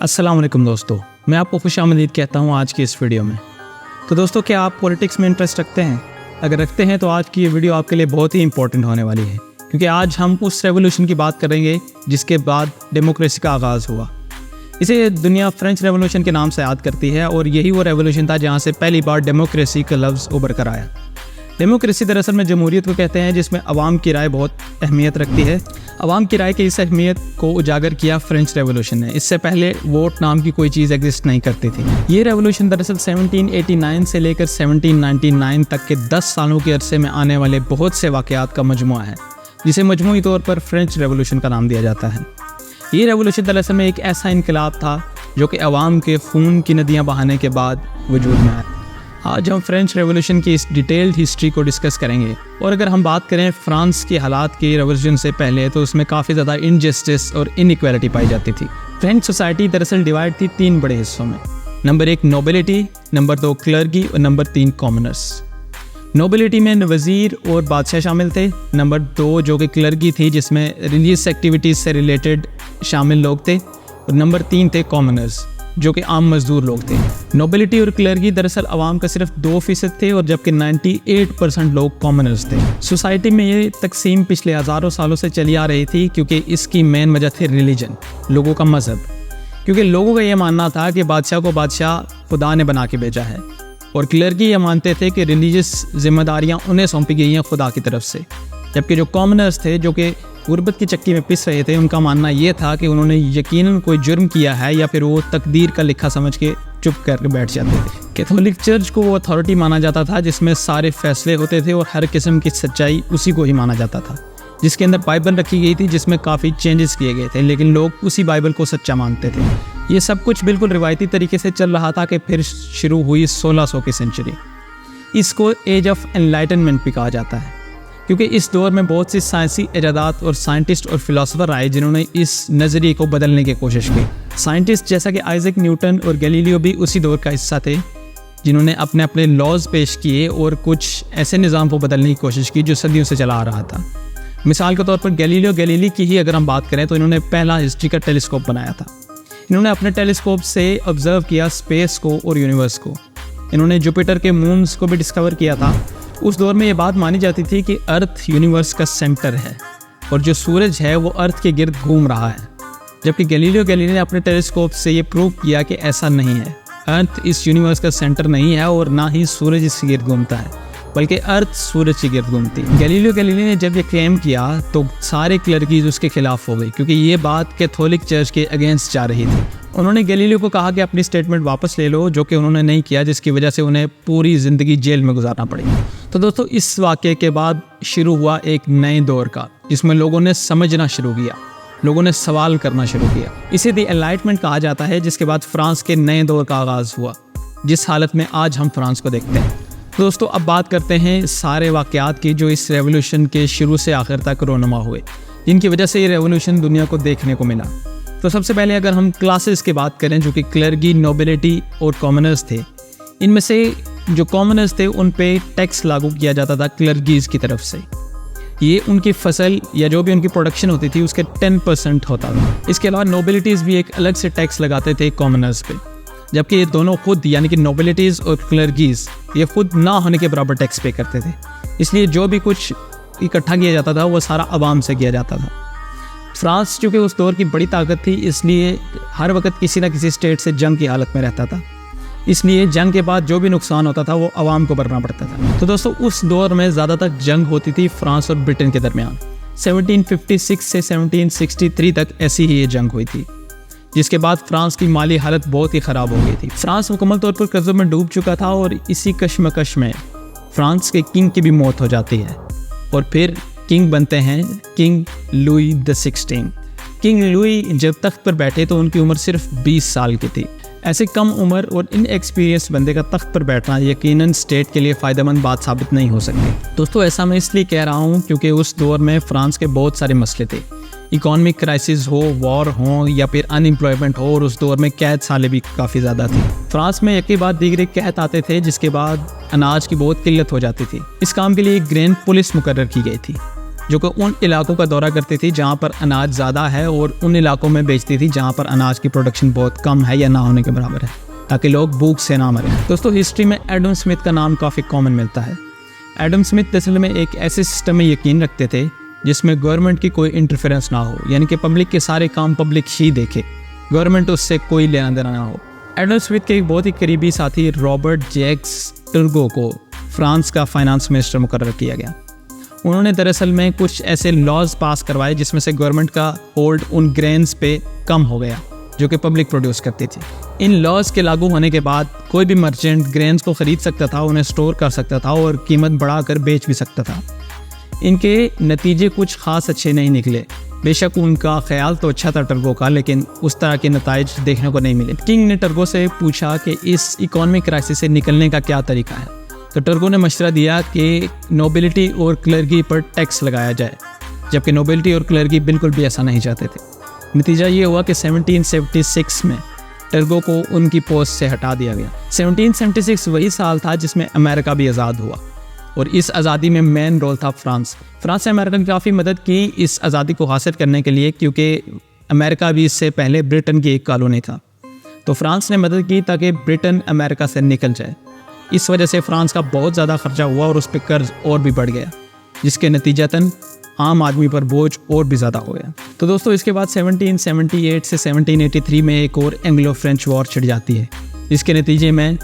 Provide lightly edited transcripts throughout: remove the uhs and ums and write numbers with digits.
अस्सलाम वालेकुम दोस्तों, मैं आपको खुशामदीद कहता हूँ आज की इस वीडियो में। तो दोस्तों, क्या आप पॉलिटिक्स में इंटरेस्ट रखते हैं? अगर रखते हैं तो आज की ये वीडियो आपके लिए बहुत ही इंपॉर्टेंट होने वाली है, क्योंकि आज हम उस रेवोल्यूशन की बात करेंगे जिसके बाद डेमोक्रेसी का आगाज़ हुआ। इसे दुनिया फ्रेंच रेवोल्यूशन के नाम से याद करती है और यही वो रेवोल्यूशन था जहाँ से पहली बार डेमोक्रेसी का लफ्ज़ उभर कर आया। डेमोक्रेसी दरअसल में जमहूरियत को कहते हैं, जिसमें अवाम की राय बहुत अहमियत रखती है। अवाम की राय की इस अहमियत को उजागर किया फ्रेंच रेवोल्यूशन ने। इससे पहले वोट नाम की कोई चीज़ एग्जिस्ट नहीं करती थी। ये रेवोल्यूशन दरअसल 1789 से लेकर 1799 तक के 10 सालों के अरसे में आने वाले बहुत से वाक़यात का मजमुआ है, जिसे मजमूई तौर पर फ्रेंच रेवोल्यूशन का नाम दिया जाता है। ये रेवोल्यूशन दरअसल में एक ऐसा इनकलाब था जो कि अवाम के खून की नदियाँ बहाने के बाद वजूद में आया। आज हम फ्रेंच रेवोल्यूशन की इस डिटेल्ड हिस्ट्री को डिस्कस करेंगे। और अगर हम बात करें फ्रांस के हालात की रेवोल्यूशन से पहले, तो उसमें काफ़ी ज़्यादा इनजस्टिस और इनइक्वालिटी पाई जाती थी। फ्रेंच सोसाइटी दरअसल डिवाइड थी 3 बड़े हिस्सों में। नंबर 1 नोबिलिटी, नंबर 2 क्लर्गी और नंबर 3 कॉमनर्स। नोबिलिटी में वज़ीर और बादशाह शामिल थे। नंबर 2 जो कि क्लर्गी थी, जिसमें रिलीजियस एक्टिविटीज़ से रिलेटेड शामिल लोग थे। और नंबर 3 थे कॉमनर्स, जो कि आम मजदूर लोग थे। नोबिलिटी और क्लर्गी दरअसल आवाम का सिर्फ 2% थे और जबकि 98% लोग कॉमनर्स थे। सोसाइटी में ये तकसीम पिछले हज़ारों सालों से चली आ रही थी, क्योंकि इसकी मेन वजह थी रिलीजन, लोगों का मज़हब। क्योंकि लोगों का ये मानना था कि बादशाह को बादशाह खुदा ने बना के भेजा है, और क्लर्गी ये मानते थे कि रिलीजियस जिम्मेदारियाँ उन्हें सौंपी गई हैं खुदा की तरफ से। जबकि जो कॉमनर्स थे, जो कि गुर्बत की चक्की में पिस रहे थे, उनका मानना ये था कि उन्होंने यकीनन कोई जुर्म किया है या फिर वो तकदीर का लिखा समझ के चुप करके बैठ जाते थे। कैथोलिक चर्च को वो अथॉरिटी माना जाता था जिसमें सारे फैसले होते थे और हर किस्म की सच्चाई उसी को ही माना जाता था, जिसके अंदर बाइबल रखी गई थी, जिसमें काफ़ी चेंजेस किए गए थे, लेकिन लोग उसी बाइबल को सच्चा मानते थे। ये सब कुछ बिल्कुल रिवायती तरीके से चल रहा था कि फिर शुरू हुई 1600 की सेंचुरी। इसको एज ऑफ एनलाइटनमेंट भी कहा जाता है, क्योंकि इस दौर में बहुत सी साइंसी इजादात और साइंटिस्ट और फिलोसोफर आए जिन्होंने इस नज़रिए को बदलने की कोशिश की। साइंटिस्ट जैसा कि आइजैक न्यूटन और गैलीलियो भी उसी दौर का हिस्सा थे, जिन्होंने अपने अपने लॉज पेश किए और कुछ ऐसे निज़ाम को बदलने की कोशिश की जो सदियों से चला आ रहा था। मिसाल के तौर पर गैलीलियो गैलीली की ही अगर हम बात करें तो इन्होंने पहला हिस्ट्री का टेलीस्कोप बनाया था। इन्होंने अपने टेलीस्कोप से ऑब्जर्व किया स्पेस को और यूनिवर्स को। इन्होंने जुपिटर के मून्स को भी डिस्कवर किया था। उस दौर में ये बात मानी जाती थी कि अर्थ यूनिवर्स का सेंटर है और जो सूरज है वो अर्थ के गिर्द घूम रहा है, जबकि गैलीलियो गैलीली ने अपने टेलीस्कोप से ये प्रूव किया कि ऐसा नहीं है। अर्थ इस यूनिवर्स का सेंटर नहीं है और ना ही सूरज इसके गिर्द घूमता है, बल्कि अर्थ सूरज के गिर्द घूमती है। गैलीलियो गैलीली ने जब ये क्लेम किया तो सारे क्लर्कीज उसके खिलाफ हो गई, क्योंकि ये बात कैथोलिक चर्च के अगेंस्ट जा रही थी। उन्होंने गैलीलियो को कहा कि अपनी स्टेटमेंट वापस ले लो, जो कि उन्होंने नहीं किया, जिसकी वजह से उन्हें पूरी ज़िंदगी जेल में गुजारना पड़ी। तो दोस्तों, इस वाक़े के बाद शुरू हुआ एक नए दौर का, जिसमें लोगों ने समझना शुरू किया, लोगों ने सवाल करना शुरू किया। इसे दी एनलाइटमेंट कहा जाता है, जिसके बाद फ्रांस के नए दौर का आगाज़ हुआ, जिस हालत में आज हम फ्रांस को देखते हैं। दोस्तों, अब बात करते हैं सारे वाक़यात की जो इस रेवोल्यूशन के शुरू से आखिर तक रोनुमा हुए, जिनकी वजह से ये रेवोल्यूशन दुनिया को देखने को मिला। तो सबसे पहले अगर हम क्लासेस की बात करें, जो कि क्लर्गी, नोबिलिटी और कॉमनर्स थे, इनमें से जो कॉमनर्स थे उन पे टैक्स लागू किया जाता था क्लर्गीज़ की तरफ से। ये उनकी फसल या जो भी उनकी प्रोडक्शन होती थी उसके 10% होता था। इसके अलावा नोबिलिटीज़ भी एक अलग से टैक्स लगाते थे कॉमनर्स पे, जबकि ये दोनों खुद, यानी कि नोबिलिटीज़ और क्लर्गीज़, ये खुद ना होने के बराबर टैक्स पे करते थे। इसलिए जो भी कुछ इकट्ठा किया जाता था वो सारा आवाम से किया जाता था। फ्रांस चूँकि उस दौर की बड़ी ताकत थी, इसलिए हर वक्त किसी न किसी स्टेट से जंग की हालत में रहता था। इसलिए जंग के बाद जो भी नुकसान होता था वो आवाम को भरना पड़ता था। तो दोस्तों, उस दौर में ज़्यादातर जंग होती थी फ्रांस और ब्रिटेन के दरमियान। 1756 से 1763 तक ऐसी ही ये जंग हुई थी, जिसके बाद फ्रांस की माली हालत बहुत ही ख़राब हो गई थी। फ्रांस मुकम्मल तौर पर कर्ज़ों में डूब चुका था और इसी कश्मकश में फ्रांस के किंग की भी मौत हो जाती है और फिर किंग बनते हैं king Louis the 16। King Louis जब तख्त पर बैठे तो उनकी उम्र सिर्फ 20 साल की थी। ऐसे कम उम्र और इनएक्सपीरियंस बंदे का तख्त पर बैठना यकीनन स्टेट के लिए फ़ायदेमंद बात साबित नहीं हो सकती। दोस्तों, ऐसा मैं इसलिए कह रहा हूँ क्योंकि उस दौर में फ्रांस के बहुत सारे मसले थे। इकॉनमिक क्राइसिस हो, वॉर हो या फिर अनएम्प्लॉयमेंट हो, और उस दौर में कैद सालें भी काफ़ी ज़्यादा थी। फ्रांस में एक के बाद दीगरे कहत आते थे, जिसके बाद अनाज की बहुत किल्लत हो जाती थी। इस काम के लिए एक ग्रेन पुलिस मुकर्रर की गई थी। जो कि उन इलाकों का दौरा करती थी जहाँ पर अनाज ज़्यादा है और उन इलाकों में बेचती थी जहाँ पर अनाज की प्रोडक्शन बहुत कम है या ना होने के बराबर है, ताकि लोग भूख से ना मरें। दोस्तों हिस्ट्री में एडम स्मिथ का नाम काफ़ी कॉमन मिलता है। एडम स्मिथ असल में एक ऐसे सिस्टम में यकीन रखते थे जिसमें गवर्नमेंट की कोई इंटरफेरेंस ना हो, यानी कि पब्लिक के सारे काम पब्लिक ही देखे, गवर्नमेंट उससे कोई लेना देना ना हो। एडम स्मिथ के एक बहुत ही करीबी साथी रॉबर्ट जैक्स टर्गो को फ्रांस का फाइनेंस मिनिस्टर मुकर्रर किया गया। उन्होंने दरअसल में कुछ ऐसे लॉज पास करवाए जिसमें से गवर्नमेंट का होल्ड उन ग्रेन्स पे कम हो गया जो कि पब्लिक प्रोड्यूस करती थी। इन लॉज के लागू होने के बाद कोई भी मर्चेंट ग्रेन्स को ख़रीद सकता था, उन्हें स्टोर कर सकता था और कीमत बढ़ाकर बेच भी सकता था। इनके नतीजे कुछ ख़ास अच्छे नहीं निकले। बेशक उनका ख्याल तो अच्छा था टर्गो का, लेकिन उस तरह के नताइज देखने को नहीं मिले। किंग ने टर्गो से पूछा कि इस इकोनॉमिक क्राइसिस से निकलने का क्या तरीका है, तो टर्गो ने मशवरा दिया कि नोबिलिटी और क्लर्की पर टैक्स लगाया जाए, जबकि नोबिलिटी और क्लर्की बिल्कुल भी ऐसा नहीं चाहते थे। नतीजा ये हुआ कि 1776 में टर्गो को उनकी पोस्ट से हटा दिया गया। 1776 वही साल था जिसमें अमेरिका भी आज़ाद हुआ और इस आज़ादी में मेन रोल था फ्रांस ने अमेरिका की काफ़ी मदद की इस आज़ादी को हासिल करने के लिए, क्योंकि अमेरिका भी इससे पहले ब्रिटेन की एक कॉलोनी था। तो फ्रांस ने मदद की ताकि ब्रिटेन अमेरिका से निकल जाए। इस वजह से फ्रांस का बहुत ज़्यादा खर्चा हुआ और उस पर कर्ज और भी बढ़ गया, जिसके नतीजतन आम आदमी पर बोझ और भी ज़्यादा हो गया। तो दोस्तों इसके बाद 1778 से 1783 में एक और एंग्लो फ्रेंच वॉर छिड़ जाती है, जिसके नतीजे में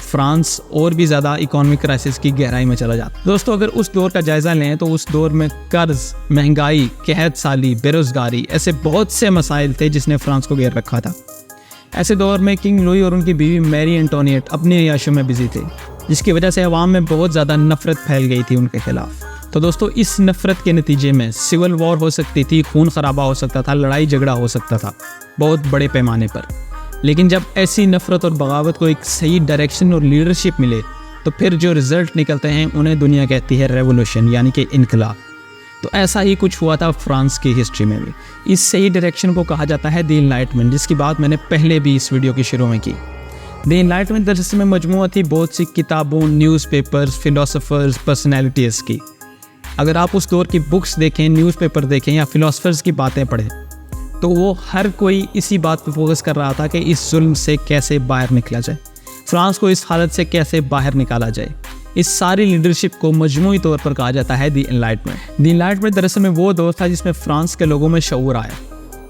फ्रांस और भी ज़्यादा इकोनॉमिक क्राइसिस की गहराई में चला जाता है। दोस्तों अगर उस दौर का जायज़ा लें तो उस दौर में कर्ज, महंगाई, कहत साली, बेरोज़गारी, ऐसे बहुत से मसाइल थे जिसने फ्रांस को घेर रखा था। ऐसे दौर में किंग लुई और उनकी बीवी मैरी एंटोनिएट अपनी अय्याशों में बिजी थे, जिसकी वजह से अवाम में बहुत ज़्यादा नफरत फैल गई थी उनके खिलाफ। तो दोस्तों इस नफरत के नतीजे में सिविल वॉर हो सकती थी, खून खराबा हो सकता था, लड़ाई झगड़ा हो सकता था बहुत बड़े पैमाने पर। लेकिन जब ऐसी नफरत और बगावत को एक सही डायरेक्शन और लीडरशिप मिले तो फिर जो रिजल्ट निकलते हैं उन्हें दुनिया कहती है रेवोल्यूशन, यानी कि इनकलाब। तो ऐसा ही कुछ हुआ था फ्रांस की हिस्ट्री में भी। इस सही डायरेक्शन को कहा जाता है द इनलाइटमेंट, जिसकी बात मैंने पहले भी इस वीडियो के शुरू में की। द इनलाइटमेंट दरअसल में मजमूआ थी बहुत सी किताबों, न्यूज़पेपर्स, फिलोसोफर्स, पर्सनैलिटीज़ की। अगर आप उस दौर की बुक्स देखें, न्यूज़पेपर देखें या फिलोसफर्स की बातें पढ़ें तो वो हर कोई इसी बात पर फोकस कर रहा था कि इस जुल्म से कैसे बाहर निकला जाए, फ्रांस को इस हालत से कैसे बाहर निकाला जाए। इस सारी लीडरशिप को मजमूई तौर पर कहा जाता है द इनलाइटमेंट। द इनलाइटमेंट दरअसल में वो दौर था जिसमें फ्रांस के लोगों में शऊर आया।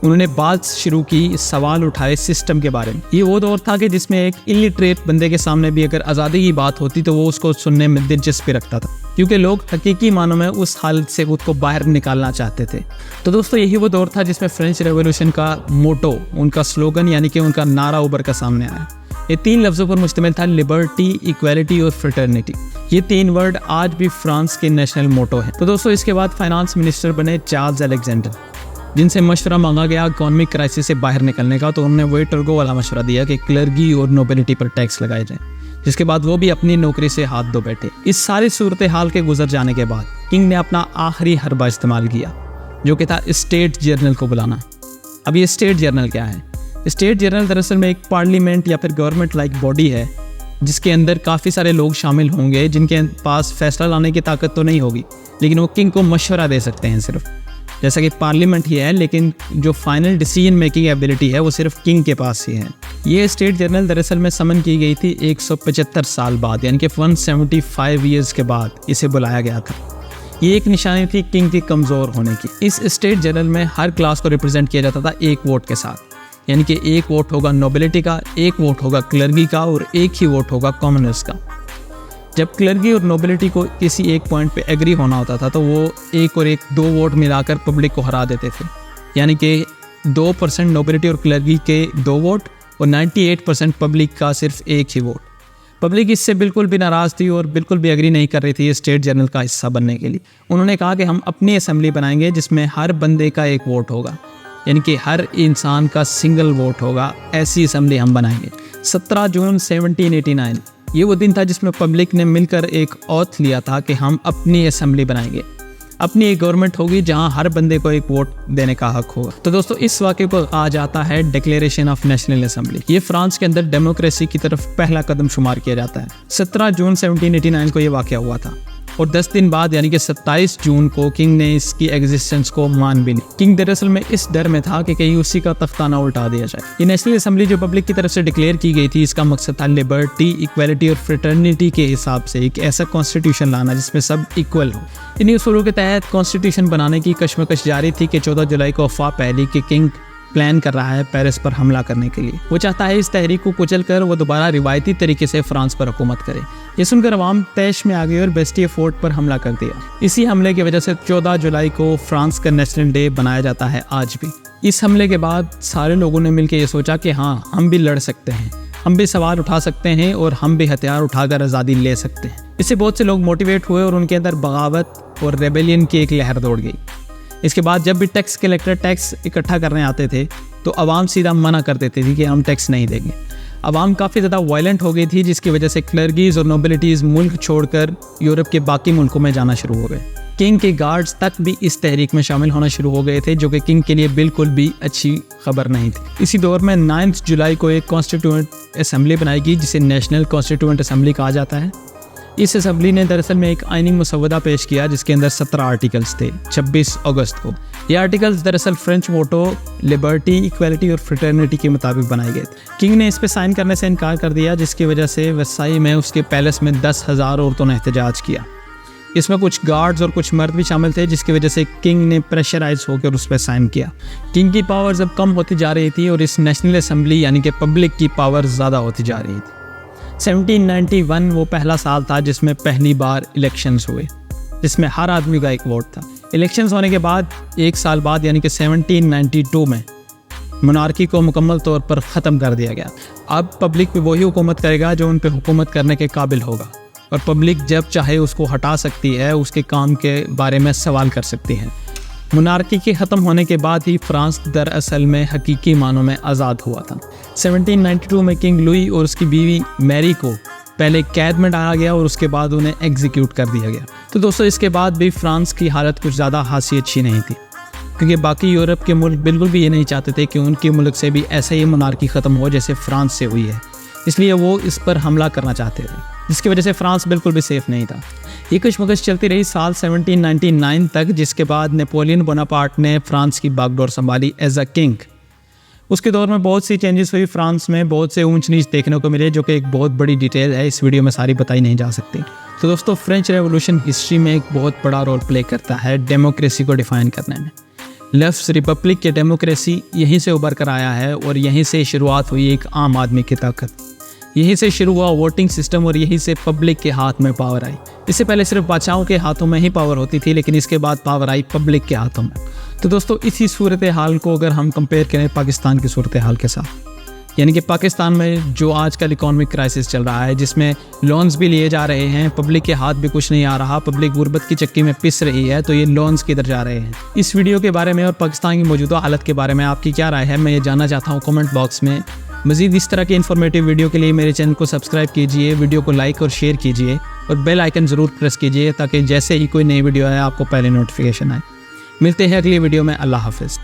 उन्होंने बात शुरू की, सवाल उठाए सिस्टम के बारे में। ये वो दौर था कि जिसमें एक इलिटरेट बंदे के सामने भी अगर आज़ादी की बात होती तो वो उसको सुनने में दिलचस्पी रखता था, क्योंकि लोग हकीकी मानों में उस हालत से खुद को बाहर निकालना चाहते थे। तो दोस्तों यही वो दौर था जिसमें फ्रेंच रेवोल्यूशन का मोटो, उनका स्लोगन यानी कि उनका नारा उभर कर सामने आया। ये 3 लफ्ज़ों पर मुश्तमिल था, लिबर्टी, इक्वालिटी और फ्रेटर्निटी। ये 3 वर्ड आज भी फ्रांस के नेशनल मोटो हैं। तो दोस्तों इसके बाद फाइनेंस मिनिस्टर बने चार्ल्स अलेक्जेंडर, जिनसे मशवरा मांगा गया इकोनॉमिक क्राइसिस से बाहर निकलने का। तो उन्होंने वही टर्गो वाला मशवरा दिया कि क्लर्की और नोबिलिटी पर टैक्स लगाए जाए, जिसके बाद वो भी अपनी नौकरी से हाथ धो बैठे। इस सारी सूरत हाल के गुजर जाने के बाद किंग ने अपना आखिरी हरबा इस्तेमाल किया, जो कि था स्टेट जर्नल को बुलाना। अब ये स्टेट जर्नल क्या है? स्टेट जर्नल दरअसल में एक पार्लियामेंट या फिर गवर्नमेंट लाइक बॉडी है, जिसके अंदर काफ़ी सारे लोग शामिल होंगे जिनके पास फैसला लाने की ताकत तो नहीं होगी, लेकिन वो किंग को मशवरा दे सकते हैं सिर्फ। जैसा कि पार्लियामेंट ही है, लेकिन जो फाइनल डिसीजन मेकिंग एबिलिटी है वो सिर्फ किंग के पास ही है। ये स्टेट जर्नल दरअसल में समन की गई थी 175 साल बाद, यानी कि 175 ईयर्स के बाद इसे बुलाया गया था। ये एक निशानी थी किंग के कमज़ोर होने की। इस स्टेट जर्नल में हर क्लास को रिप्रेजेंट किया जाता था एक वोट के साथ, यानी कि एक वोट होगा नोबिलिटी का, एक वोट होगा क्लर्की का और एक ही वोट होगा कॉमनर्स का। जब क्लर्की और नोबिलिटी को किसी एक पॉइंट पे एग्री होना होता था तो वो एक और एक 2 वोट मिलाकर पब्लिक को हरा देते थे, यानी कि 2% नोबिलिटी और क्लर्की के 2 वोट और 98% पब्लिक का सिर्फ एक ही वोट। पब्लिक इससे बिल्कुल भी नाराज़ थी और बिल्कुल भी एग्री नहीं कर रही थी स्टेट जर्नल का हिस्सा बनने के लिए। उन्होंने कहा कि हम अपनी असेंबली बनाएंगे जिसमें हर बंदे का एक वोट होगा, यानी कि हर इंसान का सिंगल वोट होगा। ऐसी असेंबली हम बनाएंगे। 17 जून 1789 ये वो दिन था जिसमें पब्लिक ने मिलकर एक ऑथ लिया था कि हम अपनी असेंबली बनाएंगे, अपनी एक गवर्नमेंट होगी जहां हर बंदे को एक वोट देने का हक होगा। तो दोस्तों इस वाक़े को आ जाता है डिक्लेरेशन ऑफ नेशनल असेंबली। ये फ्रांस के अंदर डेमोक्रेसी की तरफ पहला कदम शुमार किया जाता है। 17 जून 1789 को ये वाक़या हुआ था। और 10 दिन बाद यानी कि 27 जून को किंग ने इसकी एग्जिस्टेंस को मान भी ली। किंग दरअसल में इस डर में था कि कहीं उसी का तख्ता ना उल्टा दिया जाए। ये नेशनल असेंबली जो पब्लिक की तरफ से डिक्लेयर की गई थी, इसका मकसद था लिबर्टी, इक्वालिटी और फ्रेटर्निटी के हिसाब से एक ऐसा कॉन्स्टिट्यूशन लाना जिसमें सब इक्वल हो। इन्हीं उसूलों के तहत कॉन्स्टिट्यूशन बनाने की कश्मकश जारी थी कि 14 जुलाई को अफवाह फैली कि किंग प्लान कर रहा है पेरिस पर हमला करने के लिए। वो चाहता है इस तहरीक को कुचल कर वो दोबारा रिवायती तरीके से फ्रांस पर हुकूमत करे। ये सुनकर अवाम तैश में आ गई और बेस्टिए फोर्ट पर हमला कर दिया। इसी हमले की वजह से 14 जुलाई को फ्रांस का नेशनल डे बनाया जाता है आज भी। इस हमले के बाद सारे लोगों ने मिलकर ये सोचा कि हाँ, हम भी लड़ सकते हैं, हम भी सवाल उठा सकते हैं और हम भी हथियार उठाकर आज़ादी ले सकते हैं। इससे बहुत से लोग मोटिवेट हुए और उनके अंदर बगावत और रेबेलियन की एक लहर दौड़ गई। इसके बाद जब भी टैक्स कलेक्टर टैक्स इकट्ठा करने आते थे तो अवाम सीधा मना कर देती थी कि हम टैक्स नहीं देंगे। अवाम काफ़ी ज़्यादा वायलेंट हो गई थी, जिसकी वजह से क्लर्गीज और नोबिलिटीज़ मुल्क छोड़कर यूरोप के बाकी मुल्कों में जाना शुरू हो गए। किंग के गार्ड्स तक भी इस तहरीक में शामिल होना शुरू हो गए थे, जो कि किंग के लिए बिल्कुल भी अच्छी खबर नहीं थी। इसी दौर में 9 जुलाई को एक कॉन्स्टिट्यूएंट असेंबली बनाई गई जिसे नेशनल कॉन्स्टिट्यूएंट असेंबली कहा जाता है। इस असेंबली ने दरअसल में एक आइनी मसवदा पेश किया जिसके अंदर 17 आर्टिकल्स थे 26 अगस्त को। ये आर्टिकल्स दरअसल फ्रेंच मोटो लिबर्टी, इक्वालिटी और फ्रेटर्निटी के मुताबिक बनाए गए थे। किंग ने इस पे साइन करने से इनकार कर दिया, जिसकी वजह से वर्साई में उसके पैलेस में 10,000 औरतों ने एहतजाज किया। इसमें कुछ गार्ड्स और कुछ मर्द भी शामिल थे, जिसकी वजह से किंग ने प्रेशराइज होकर उस पर साइन किया। किंग की पावर्स अब कम होती जा रही थी और इस नेशनल असेंबली यानी कि पब्लिक की पावर ज़्यादा होती जा रही थी। 1791 वो पहला साल था जिसमें पहली बार इलेक्शंस हुए, जिसमें हर आदमी का एक वोट था। इलेक्शंस होने के बाद एक साल बाद यानी कि 1792 में मोनार्की को मुकम्मल तौर पर ख़त्म कर दिया गया। अब पब्लिक पे वही हुकूमत करेगा जो उन पे हुकूमत करने के काबिल होगा, और पब्लिक जब चाहे उसको हटा सकती है, उसके काम के बारे में सवाल कर सकती है। मोनार्की के ख़त्म होने के बाद ही फ्रांस दरअसल में हकीकी मानों में आज़ाद हुआ था। 1792 में किंग लुई और उसकी बीवी मैरी को पहले कैद में डाला गया और उसके बाद उन्हें एग्जीक्यूट कर दिया गया। तो दोस्तों, इसके बाद भी फ्रांस की हालत कुछ ज़्यादा खासी अच्छी नहीं थी, क्योंकि बाकी यूरोप के मुल्क बिल्कुल भी ये नहीं चाहते थे कि उनके मुल्क से भी ऐसे ही मोनार्की ख़त्म हो जैसे फ्रांस से हुई है। इसलिए वो इस पर हमला करना चाहते थे, जिसकी वजह से फ्रांस बिल्कुल भी सेफ नहीं था। ये कशमकश चलती रही साल 1799 तक, जिसके बाद नेपोलियन बोनापार्ट ने फ्रांस की बागडोर संभाली एज अ किंग। उसके दौर में बहुत सी चेंजेस हुई फ्रांस में, बहुत से ऊंच नीच देखने को मिले, जो कि एक बहुत बड़ी डिटेल है, इस वीडियो में सारी बताई नहीं जा सकती। तो दोस्तों, फ्रेंच रेवोल्यूशन हिस्ट्री में एक बहुत बड़ा रोल प्ले करता है डेमोक्रेसी को डिफाइन करने में। लफ्ज़ रिपब्लिक या डेमोक्रेसी यहीं से उभर कर आया है और यहीं से शुरुआत हुई एक आम आदमी की ताकत। यहीं से शुरू हुआ वोटिंग सिस्टम और यहीं से पब्लिक के हाथ में पावर आई। इससे पहले सिर्फ बादशाहों के हाथों में ही पावर होती थी, लेकिन इसके बाद पावर आई पब्लिक के हाथों में। तो दोस्तों, इसी सूरत हाल को अगर हम कंपेयर करें पाकिस्तान की सूरत हाल के साथ, यानी कि पाकिस्तान में जो आजकल इकोनॉमिक क्राइसिस चल रहा है, जिसमें लोन्स भी लिए जा रहे हैं, पब्लिक के हाथ भी कुछ नहीं आ रहा, पब्लिक गुर्बत की चक्की में पिस रही है, तो ये लोन्स किधर जा रहे हैं। इस वीडियो के बारे में और पाकिस्तान की मौजूदा हालत के बारे में आपकी क्या राय है, मैं ये जानना चाहता हूँ कमेंट बॉक्स में। मज़ीद इस तरह के इन्फॉर्मेटिव वीडियो के लिए मेरे चैनल को सब्सक्राइब कीजिए, वीडियो को लाइक और शेयर कीजिए और बेल आइकन ज़रूर प्रेस कीजिए, ताकि जैसे ही कोई नई वीडियो आए आपको पहले नोटिफिकेशन आए। मिलते हैं अगली वीडियो में। अल्लाह हाफ़िज़।